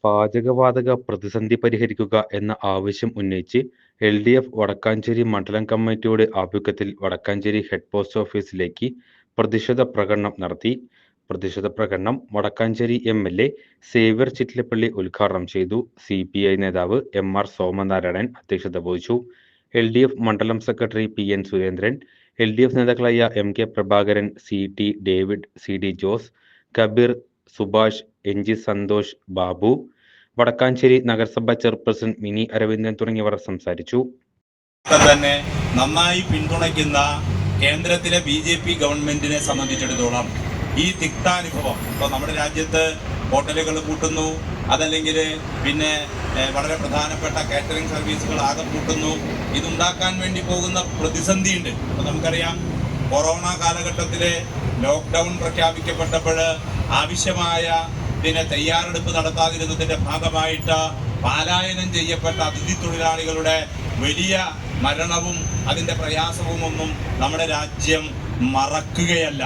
പാചകവാതക പ്രതിസന്ധി പരിഹരിക്കുക എന്ന ആവശ്യം ഉന്നയിച്ച് LDF വടക്കാഞ്ചേരി മണ്ഡലം കമ്മിറ്റിയുടെ ആഭിമുഖ്യത്തിൽ വടക്കാഞ്ചേരി ഹെഡ് പോസ്റ്റ് ഓഫീസിലേക്ക് പ്രതിഷേധ പ്രകടനം നടത്തി. പ്രതിഷേധ പ്രകടനം വടക്കാഞ്ചേരി MLA സേവ്യർ ചിറ്റിലപ്പള്ളി ഉദ്ഘാടനം ചെയ്തു. CPI നേതാവ് MR സോമനാരായണൻ അധ്യക്ഷത വഹിച്ചു. LDF മണ്ഡലം സെക്രട്ടറി PN സുരേന്ദ്രൻ, LDF നേതാക്കളായ MK Prabhakaran, CT David, CD Jose, Kabeer, Subhash, NG Santhosh, Babu, Vadakkanchery നഗരസഭ ചെയർപേഴ്സൺ മിനി അരവിന്ദൻ തുടങ്ങിയവർ സംസാരിച്ചു. തന്നെ നന്നായി പിന്തുണയ്ക്കുന്ന കേന്ദ്രത്തിലെ BJP ഗവൺമെന്റിനെ സംബന്ധിച്ചിടത്തോളം ഈ തിക്താനുഭവം ഇപ്പോൾ നമ്മുടെ രാജ്യത്ത് ഹോട്ടലുകൾ കൂട്ടുന്നു, അതല്ലെങ്കിൽ പിന്നെ വളരെ പ്രധാനപ്പെട്ട കാറ്ററിംഗ് സർവീസുകൾ ആകെ കൂട്ടുന്നു. ഇതുണ്ടാക്കാൻ വേണ്ടി പോകുന്ന പ്രതിസന്ധിയുണ്ട്. അപ്പോൾ നമുക്കറിയാം, കൊറോണ കാലഘട്ടത്തിലെ ലോക്ക്ഡൗൺ പ്രഖ്യാപിക്കപ്പെട്ടപ്പോൾ ആവശ്യമായ തയ്യാറെടുപ്പ് നടത്താതിരുന്നതിൻ്റെ ഭാഗമായിട്ട് പലായനം ചെയ്യപ്പെട്ട അതിഥി തൊഴിലാളികളുടെ വലിയ മരണവും അതിൻ്റെ പ്രയാസവും ഒന്നും നമ്മുടെ രാജ്യം മറക്കുകയല്ല.